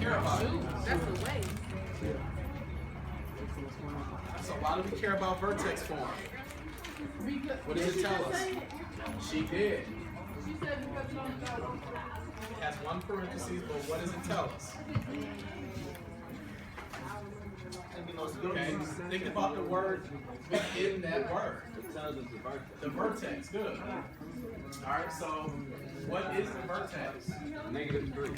care about it. That's a waste. So why do we care about vertex form? What does it tell us? She did. She said because you don't know. It has one parenthesis, but what does it tell us? Okay, think about the word within that word. The vertex, good. Alright, so what is the vertex? -3.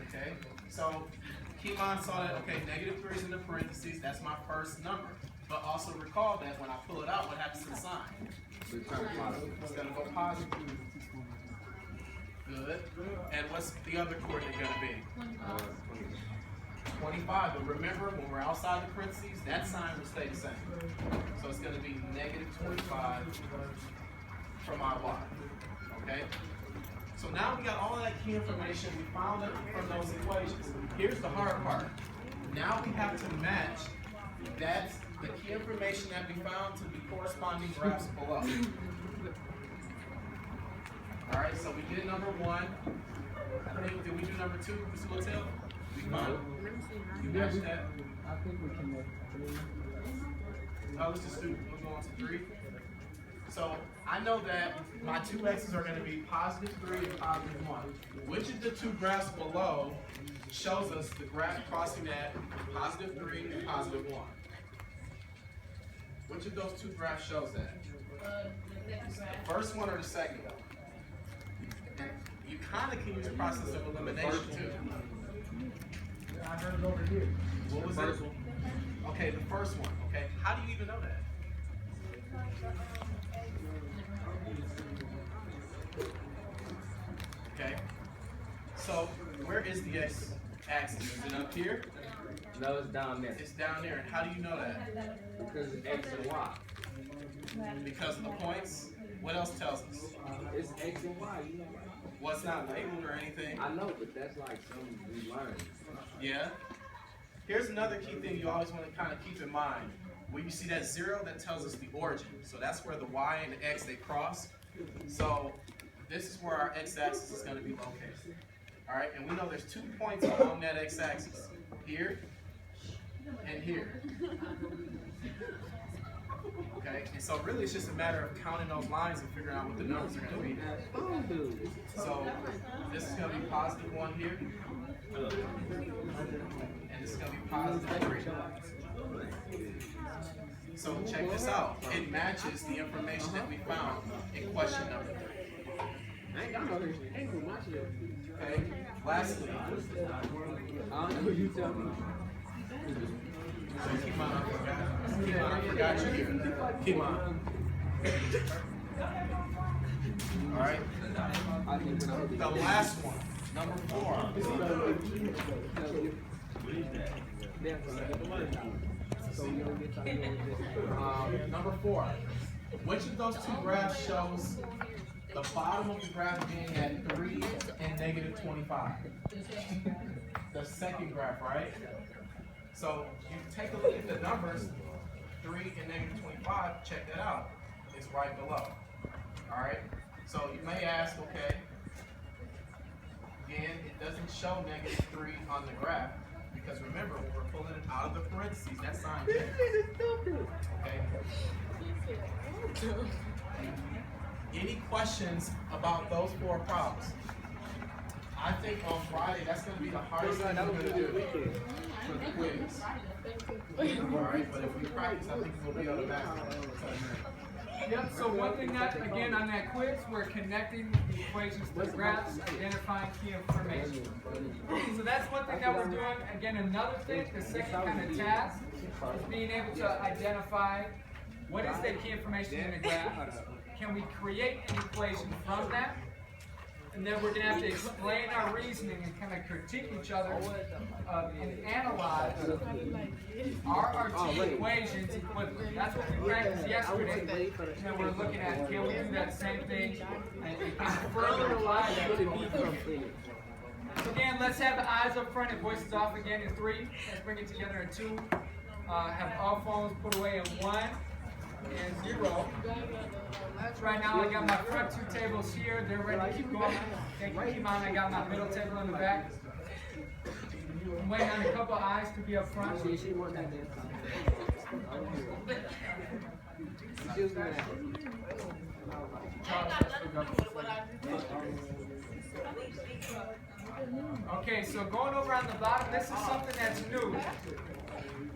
Okay, so Kimon saw that, okay, -3 is in the parentheses, that's my first number. But also recall that when I pull it out, what happens to the sign? It's going to go positive. Good. And what's the other coordinate going to be? 25. But remember, when we're outside the parentheses, that sign will stay the same. So it's going to be -25 from our y. Okay? So now we got all of that key information. We found it from those equations. Here's the hard part. Now we have to match that, the key information that we found, to the corresponding graphs below. Alright, so we did number 1. I think, did we do number 2, Mr. Littell? We found you matched that? I think we can make 3. No, let's just do, we'll go on to 3. So I know that my two x's are going to be +3 and +1. Which of the two graphs below shows us the graph crossing at +3 and +1? Which of those two graphs shows that? The first one or the second one? You kind of can use the process of elimination too. I heard it over here. What was it? Okay, the first one. Okay, how do you even know that? Okay, so where is the x-axis? Is it up here? No, it's down there. It's down there. And how do you know that? Because it's X and Y. Because of the points. What else tells us? It's X and Y, you know. Well, it's not labeled or anything. I know, but that's like something we learned. Yeah. Here's another key thing you always want to kind of keep in mind. When you see that 0, that tells us the origin. So that's where the y and the x, they cross. So this is where our x-axis is going to be located. All right, and we know there's 2 points along that x-axis. Here and here. Okay, and so really it's just a matter of counting those lines and figuring out what the numbers are going to be. So this is going to be +1 here. And this is going to be +3. So check this out. It matches the information that we found in question number 3. Okay, lastly. You tell me. Keep on, I forgot you here. Keep on. Alright. The last one, number 4. Number 4. Which of those two graphs shows the bottom of the graph being at 3 and -25? The second graph, right? So you take a look at the numbers, 3 and -25, check that out. It's right below. Alright? So you may ask, okay, again, it doesn't show -3 on the graph, because remember, when we're pulling it out of the parentheses, that sign changes. Okay? Any questions about those 4 problems? I think on Friday, that's going to be the hardest thing we're going to do for the quiz. Alright, but if we practice, I think we'll be able to master it. Yep, so one thing that, again, on that quiz, we're connecting the equations to the graphs, identifying key information. So that's one thing that we're doing. Again, another thing, the second kind of task, is being able to identify what is the key information in the graph. Can we create an equation from that? And then we're going to have to explain our reasoning and kind of critique each other and analyze, are our two equations equivalent? That's what we practiced yesterday. And then we're looking at, can we do that same thing and can further apply that to So again, let's have the eyes up front and voices off again in 3. Let's bring it together in 2. Have all phones put away in 1. and 0. Right now I got my front two tables here. They're ready to keep going. Thank you, Kimon. I got my middle table in the back. I'm waiting on a couple eyes to be up front. Okay, so going over on the bottom, this is something that's new.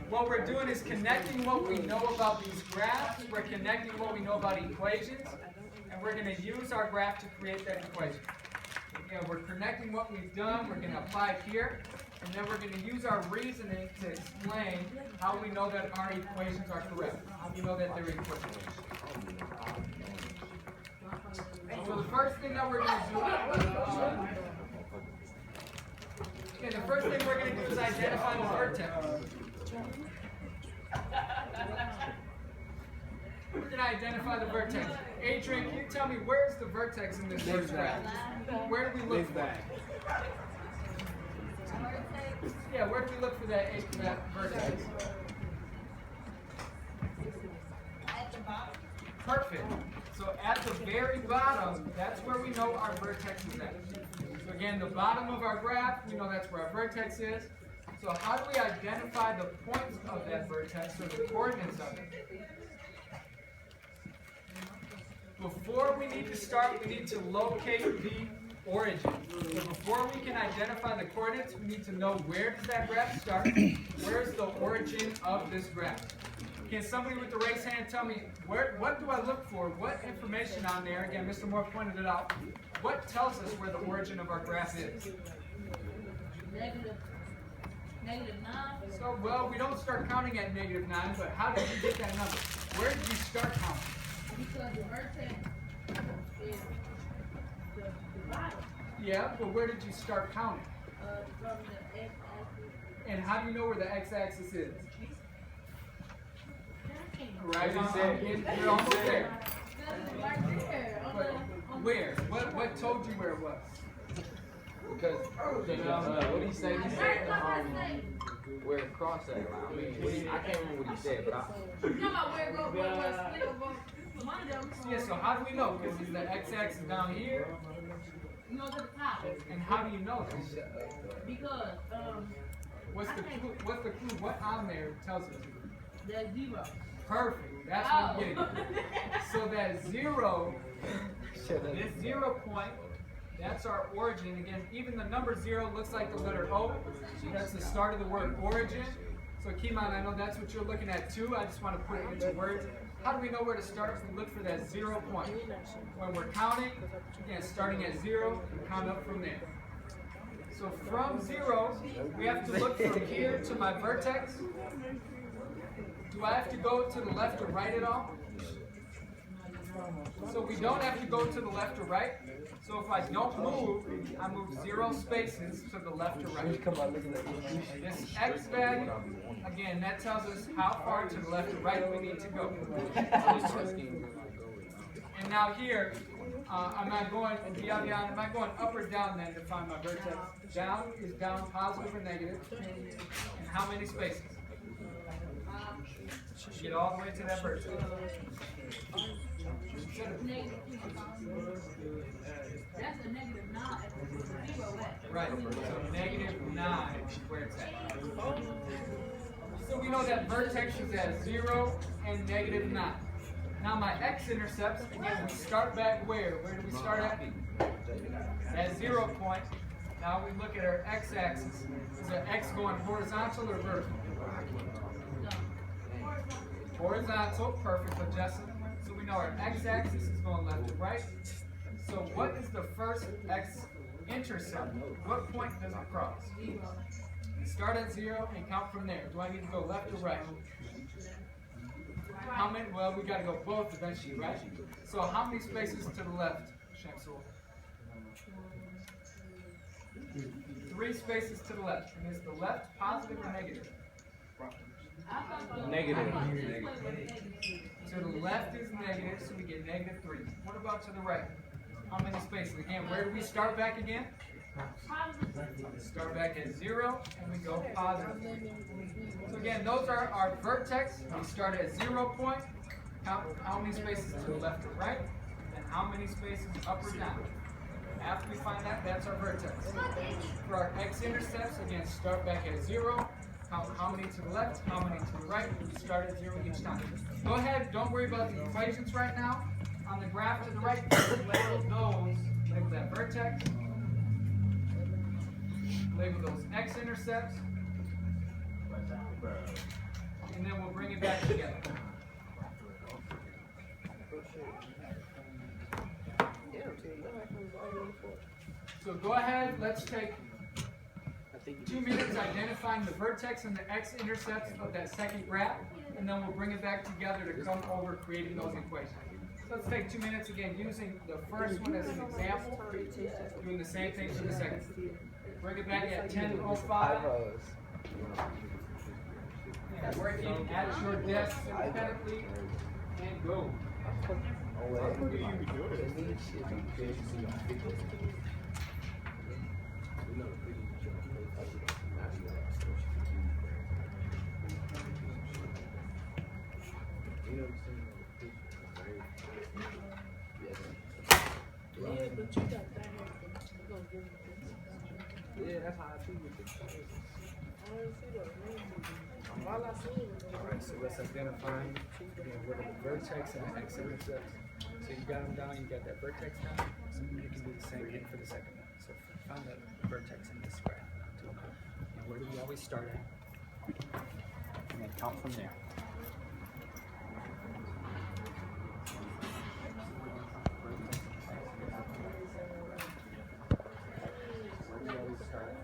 What we're doing is connecting what we know about these graphs, we're connecting what we know about equations, and we're going to use our graph to create that equation. Again, we're connecting what we've done, we're going to apply it here, and then we're going to use our reasoning to explain how we know that our equations are correct, how we know that they're equivalent. So the first thing that we're going to do, okay, the first thing we're going to do is identify the vertex. We're going to identify the vertex. Adrian, can you tell me where's the vertex in this first graph? Where do we look for it? Yeah, where do we look for that vertex? Perfect. So at the very bottom, that's where we know our vertex is at. So again, the bottom of our graph, we know that's where our vertex is. So how do we identify the points of that vertex, or the coordinates of it? Before we need to start, we need to locate the origin. So before we can identify the coordinates, we need to know where does that graph start, where's the origin of this graph. Can somebody with the raised hand tell me, what do I look for? What information on there? Again, Mr. Moore pointed it out. What tells us where the origin of our graph is? Negative 9. So, well, we don't start counting at -9, but how did you get that number? Where did you start counting? Because the vertex is the bottom Yeah, but where did you start counting? from the x-axis. And how do you know where the x-axis is? Right, you're almost there. That's right there. But where? What told you where it was? Because, what did he say? He said, where it crossed that line. I mean, I can't remember what he said, but You know about where it goes, where it's split over one of them. Yeah, so how do we know? Because the x-axis down here, You know, to the top. and how do you know this? Because, What's the clue? What's the clue? What on there tells us? there's 0. Perfect. That's what I'm getting at. So that 0, this 0 point, that's our origin. Again, even the number 0 looks like the letter O. That's the start of the word origin. So Kimon, I know that's what you're looking at too. I just want to put it into words. How do we know where to start? We look for that 0 point. When we're counting, again, starting at 0, we count up from there. So from 0, we have to look from here to my vertex. Do I have to go to the left or right at all? So we don't have to go to the left or right. So if I don't move, I move 0 spaces to the left or right. This x value, again, that tells us how far to the left or right we need to go. And now here, am I going up or down then to find my vertex? Down is down, positive or negative. And how many spaces? Get all the way to that vertex. That's a negative 9. 0 at. Right, so -9 is where it's at. So we know that vertex is at 0 and -9. Now my x-intercepts, again, we start back where? Where do we start at? At 0 point. Now we look at our x-axis. Is our x going horizontal or vertical? Horizontal, perfect, but Justin. So we know our x-axis is going left to right. So what is the first x-intercept? What point does it cross? You start at 0 and count from there. Do I need to go left or right? How many? Well, we got to go both eventually, right? So how many spaces to the left, Shamsul? 3 spaces to the left. And is the left positive or negative? Negative. To the left is negative, so we get -3. What about to the right? How many spaces? Again, where do we start back again? Start back at 0, and we go positive. So again, those are our vertex. We start at 0 point. how many spaces to the left or right, and how many spaces up or down. After we find that, that's our vertex. For our x-intercepts, again, start back at 0. How many to the left, how many to the right, start at 0 each time. Go ahead, don't worry about the equations right now. On the graph to the right, label those, label that vertex, label those x-intercepts, and then we'll bring it back together. So go ahead, let's take 2 minutes identifying the vertex and the x-intercepts of that second graph, and then we'll bring it back together to come over creating those equations. So let's take 2 minutes again, using the first one as an example, doing the same thing for the second. Bring it back at 10:05. And working at your desk independently, and go. Yeah, that's how I feel with Alright, so let's identify what are the vertex and the x-intercepts. So you got them down, you got that vertex down, so you can do the same thing for the second one. So find the vertex in this graph. And where do we always start at? And then count from there. Where do we always start at?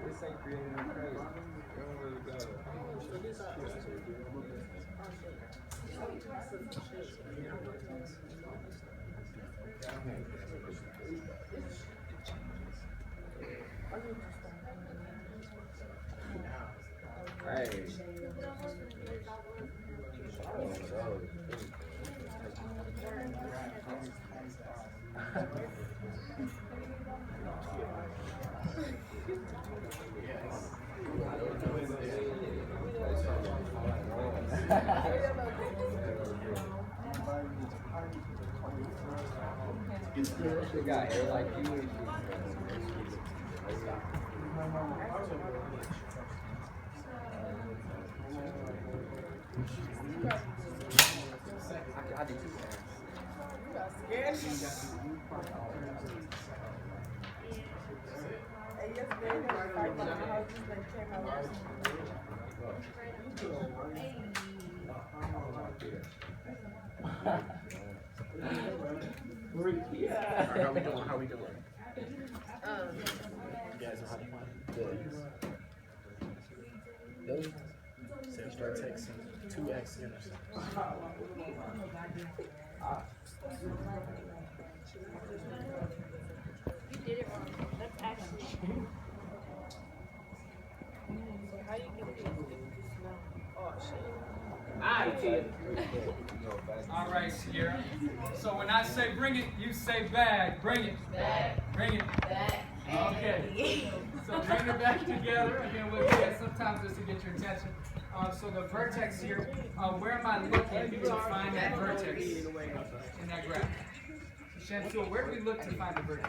This ain't creating no crazy. You don't really got it. Hey. They got hair like you. I did too. Yeah. How we doing? You guys know how to find those? So you start texting 2 x-intercepts. You did it wrong. That's actually. How you get it? Oh shit. All right, Sierra. So when I say bring it, you say bag. Bring it. Bag. Bring it. Bag. Okay. So bring it back together. Again, we'll do that sometimes just to get your attention. So the vertex here, where am I looking to find that vertex in that graph? Shantul, where do we look to find the vertex?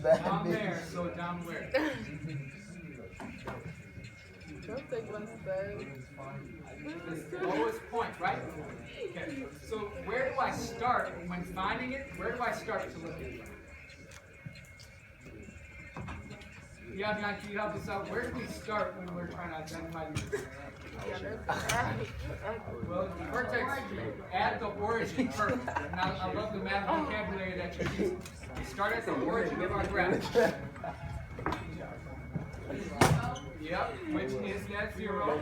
Down there, so down where? The lowest point, right? Okay, so where do I start when finding it? Where do I start to look at it? Yeah, Bianca, can you help us out? Where do we start when we're trying to identify these? Well, the vertex, at the origin first. And I love the math vocabulary that you're using. We start at the origin of our graph. Yep, which is that 0.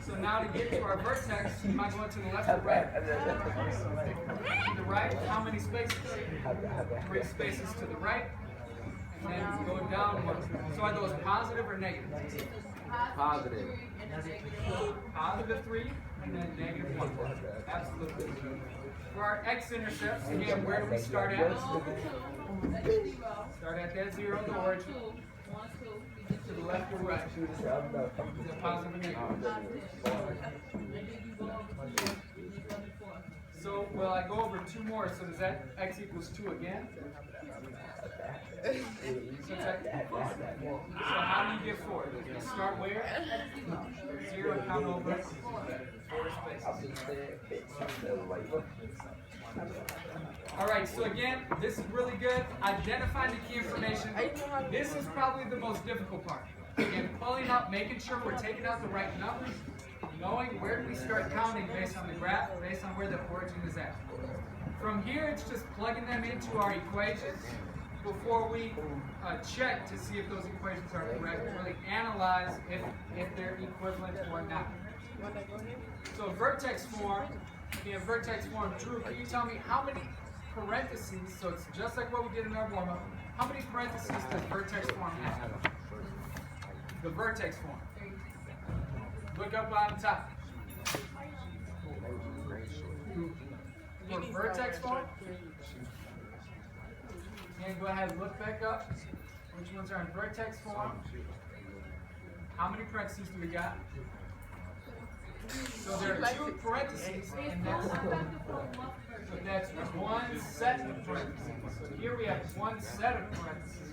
So now to get to our vertex, am I going to the left or right? To the right, how many spaces? 3 spaces to the right. And then go down 1. So are those positive or negative? Positive. Positive 3 and then negative 1. Absolutely. For our x-intercepts, again, where do we start at? Start at that 0, the origin. To the left or right? The positive or negative. So, will I go over 2 more? So does that x equals 2 again? So, how do you get 4? You start where? 0, count over 4 spaces. Alright, so again, this is really good. Identifying the key information. This is probably the most difficult part. Again, pulling up, making sure we're taking out the right numbers, knowing where do we start counting based on the graph, based on where the origin is at. From here, it's just plugging them into our equations before we check to see if those equations are correct, really analyze if they're equivalent or not. So vertex form, Drew, can you tell me how many parentheses, so it's just like what we did in our warm-up, how many parentheses does vertex form have? The vertex form. Look up on top. For vertex form, and go ahead and look back up. Which ones are in vertex form? How many parentheses do we got? So there are 2 parentheses in that. So that's 1 set of parentheses. So here we have 1 set of parentheses.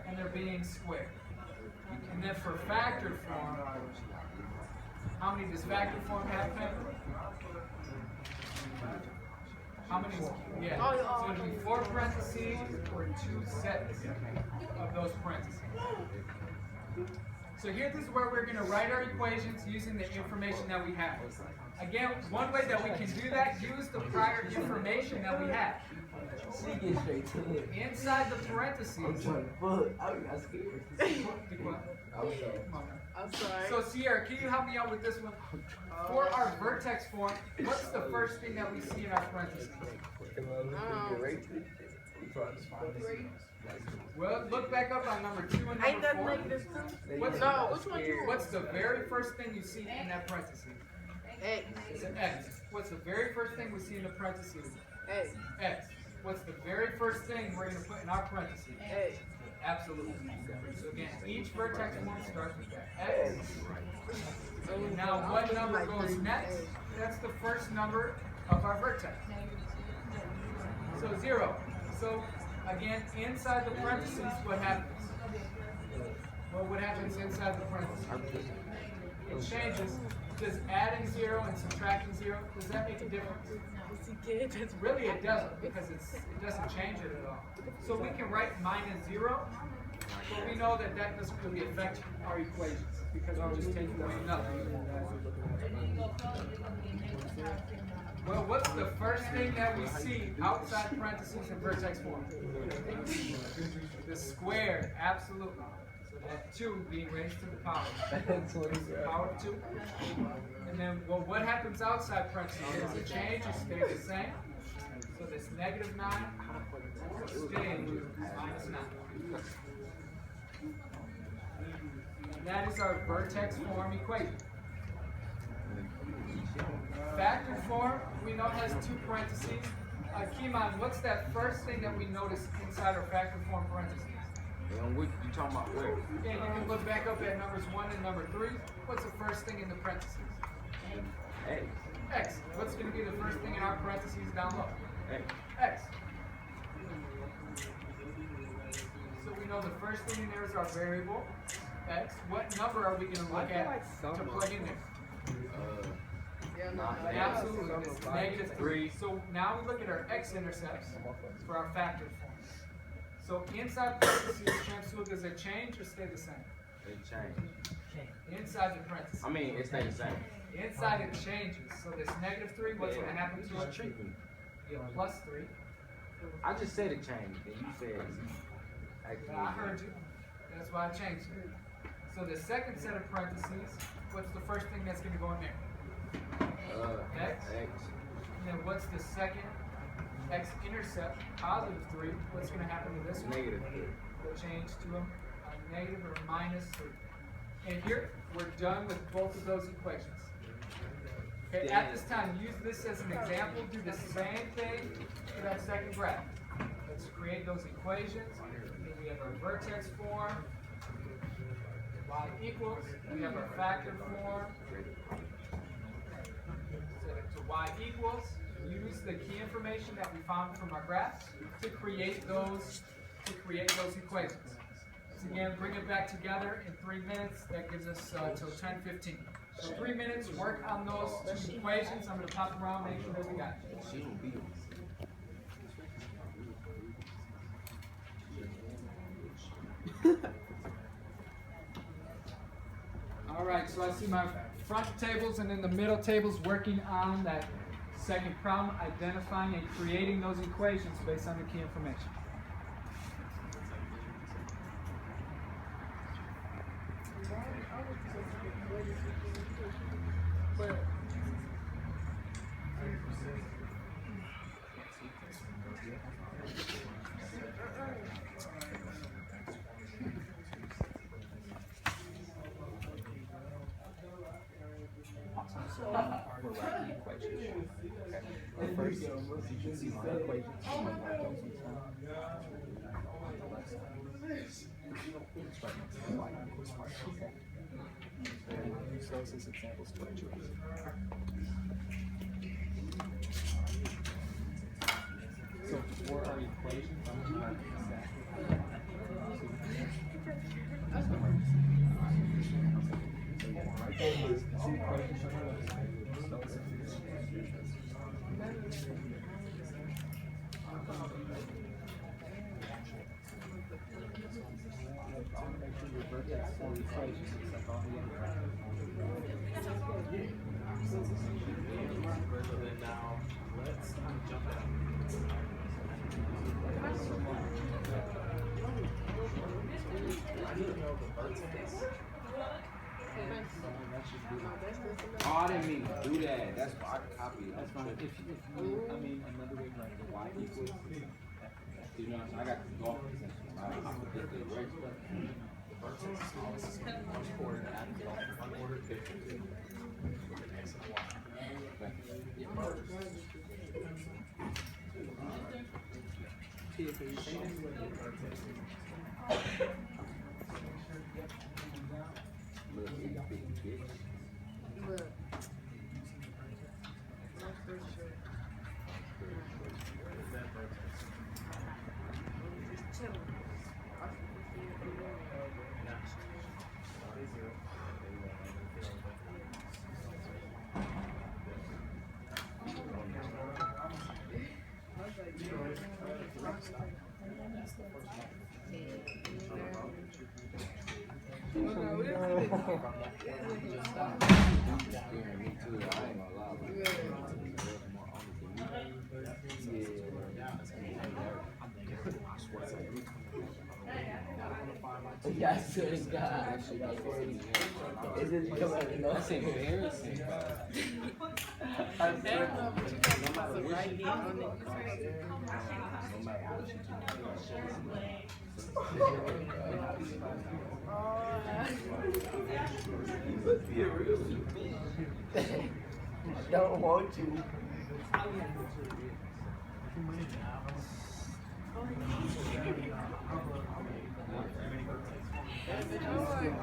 And they're being squared. And then for factored form, how many does factored form have, Pepper? How many? Yeah. So it'll be 4 parentheses or 2 sets of those parentheses. So here, this is where we're going to write our equations using the information that we have. Again, one way that we can do that, use the prior information that we have. Inside the parentheses. I'm sorry. So Sierra, can you help me out with this one? For our vertex form, what's the first thing that we see in our parentheses? Well, look back up on number 2 and Ain't number that 4. negative 2? What's, No, which one you what's the very first thing you see in that parenthesis? X. It's an X. What's the very first thing we see in the parentheses? X. X. What's the very first thing we're going to put in our parentheses? X. Absolutely. So again, each vertex form starts with that X. And now what number goes next? That's the first number of our vertex. So 0. So again, inside the parentheses, what happens? Well, what happens inside the parentheses? It changes. Does adding 0 and subtracting 0, does that make a difference? Really, it doesn't, because it doesn't change it at all. So we can write -0, but we know that that doesn't really affect our equations, because we're just taking away nothing. Well, what's the first thing that we see outside parentheses in vertex form? The square, absolutely. So that 2 being raised to the power. Power of 2. And then, well, what happens outside parentheses? Does it change or stay the same? So this -9 stays -9. And that is our vertex form equation. Factored form, we know has 2 parentheses. Kimon, what's that first thing that we notice inside our factored form parentheses? And what you talking about where? Yeah, you can look back up at numbers 1 and number 3. What's the first thing in the parentheses? X. X. What's going to be the first thing in our parentheses down low? X. X. So we know the first thing in there is our variable, X. What number are we going to look at to plug in there? Absolutely, it's -3. So now we look at our x-intercepts for our factored form. So inside parentheses, Shamsul, does it change or stay the same? It changed. Inside the parentheses. I mean, it stayed the same. Inside it changes. So this -3, what's going to happen to it? Yeah, +3. I just said it changed, and you said I heard you. That's why I changed it. So the second set of parentheses, what's the first thing that's going to go in there? X. X. And then what's the second x-intercept, positive 3? What's going to happen to this one? Negative 3. We'll change to a negative or minus 3. And here, we're done with both of those equations. Okay, at this time, use this as an example. Do the same thing for that second graph. Let's create those equations. Then we have our vertex form. Y equals. We have our factor form. Set it to y equals. Use the key information that we found from our graphs to create those equations. So again, bring it back together in 3 minutes. That gives us till 10:15. So 3 minutes, work on those two equations. I'm going to pop around, make sure that we got it. All right, so I see my front tables and then the middle tables working on that second problem, identifying and creating those equations based on the key information. We're writing the equations. Okay. First, you can see my equations. I'm going to write those on the left side. It's right next to the y equals part. Okay. So we're going to use those as examples to our choice. So for our equations, I'm going to write exactly. Oh, I didn't mean to do that. That's why I copied it. That's fine. If you, I mean, another way to write the y equals. You know, I got the golf position. I put the right stuff. Look. Yeah, I swear to God. Is it because I know? That's embarrassing. I don't know, but you got to put the right hand on it. You must be a real man. I don't want you. Oh my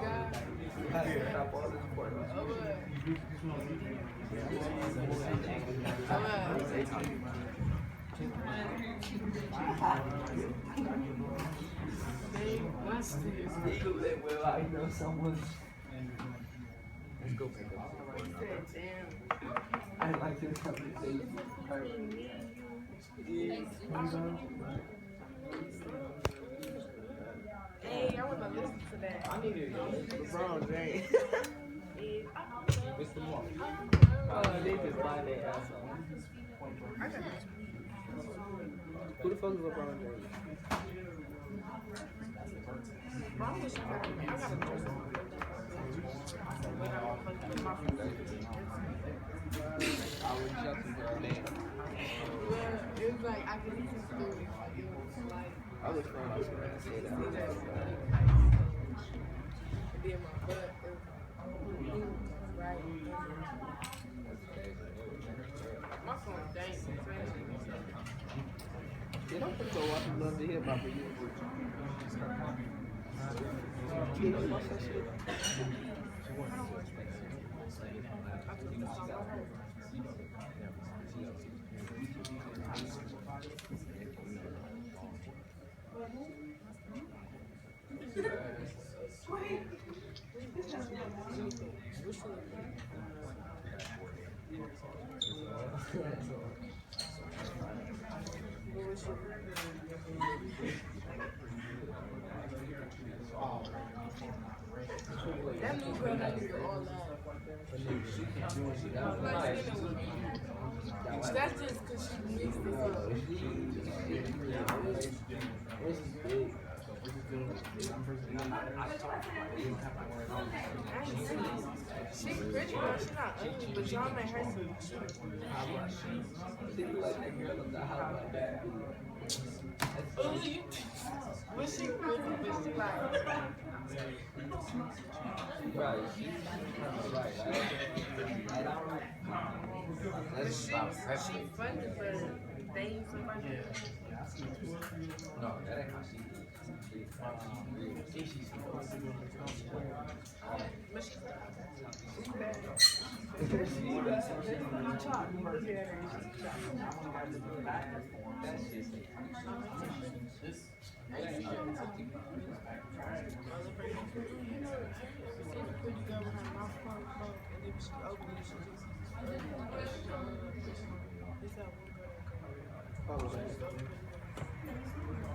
God. Stop all this What's this? You could let well I know someone. Let's go pick up. I like this conversation. Hey, I want to listen to that. I need to go. LeBron James. Mr. Moore. They just buy their ass off. Who the fuck is LeBron James? It's like I can just do it. I was trying to say that. Did my butt. Right. My phone dank. They don't put your wife love to hear about you. You know what's that shit? That new girl that is all that. That's just because she mixed this up. This is big. She pretty girl, she not ugly, but y'all made her some She like that girl on the house like that. ugly. But she pretty, but she like. Right. Right. But she funny, but they use somebody. No, that ain't how she is. But she's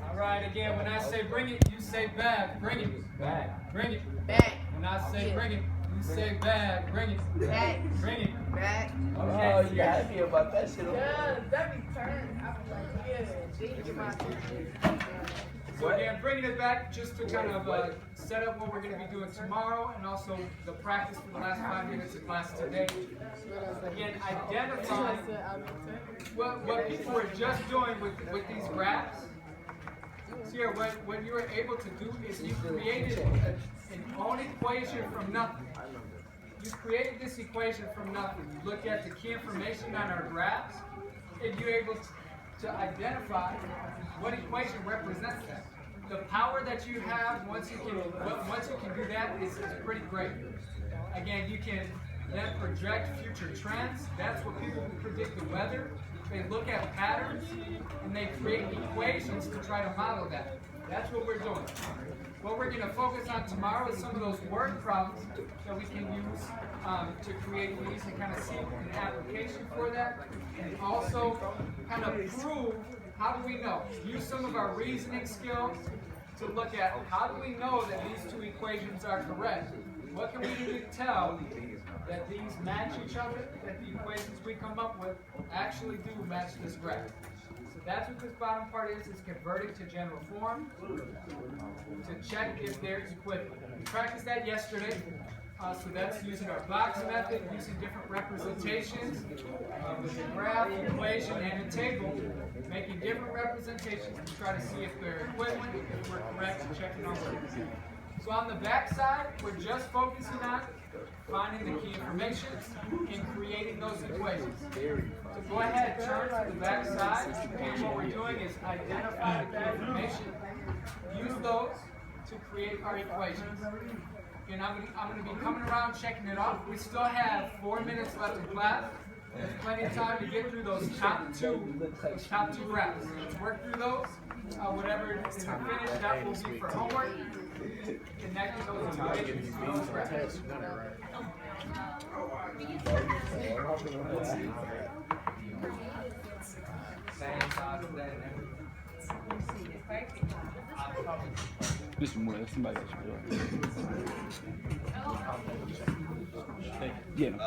All right, again, when I say bring it, you say bag. Bring it. Back. Bring it. back, When I say bring it, you say bag. Bring it. back, Bring it. back. Okay. Oh, you happy about that shit? Yeah, that be turned. I be like, yeah, they get my So again, bringing it back just to kind of set up what we're going to be doing tomorrow and also the practice for the last 5 minutes of class today. Again, identify what people were just doing with these graphs. So here, what you were able to do is you created an own equation from nothing. You created this equation from nothing. You look at the key information on our graphs, and you're able to identify what equation represents that. The power that you have once you can do that is pretty great. Again, you can then project future trends. That's what people who predict the weather. They look at patterns and they create equations to try to model that. That's what we're doing. What we're going to focus on tomorrow is some of those word problems that we can use to create these and kind of see an application for that. And also kind of prove, how do we know? Use some of our reasoning skills to look at how do we know that these two equations are correct? What can we do to tell that these match each other, that the equations we come up with actually do match this graph? So that's what this bottom part is converting to general form to check if they're equivalent. We practiced that yesterday. So that's using our box method, using different representations with a graph, equation, and a table, making different representations to try to see if they're equivalent, if we're correct, and checking our work. So on the back side, we're just focusing on finding the key information and creating those equations. So go ahead, turn to the back side, and what we're doing is identify the key information, use those to create our equations. And I'm going to be coming around checking it off. We still have 4 minutes left in class. There's plenty of time to get through those top two graphs. Let's work through those. Whatever is finished, that will be for homework. Connecting those equations to those graphs. This one, somebody else should do it. Yeah.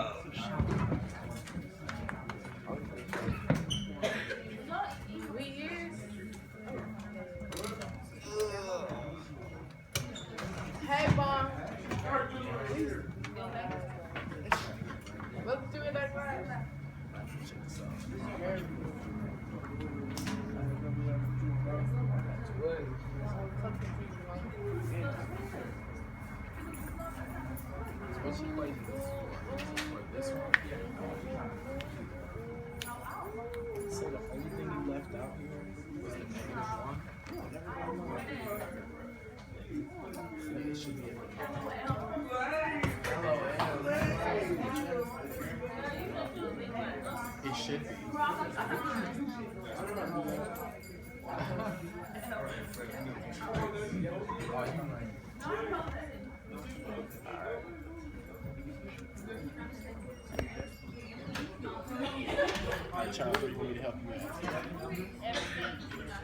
It should be able to. It should be. Alright, Charles, what do you need to help you out?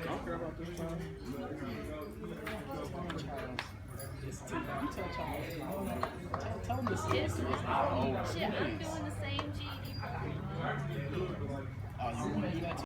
I don't care about this, Charles. Tell him this is not old. Shit, I'm doing the same GED. Oh, you want to do that too?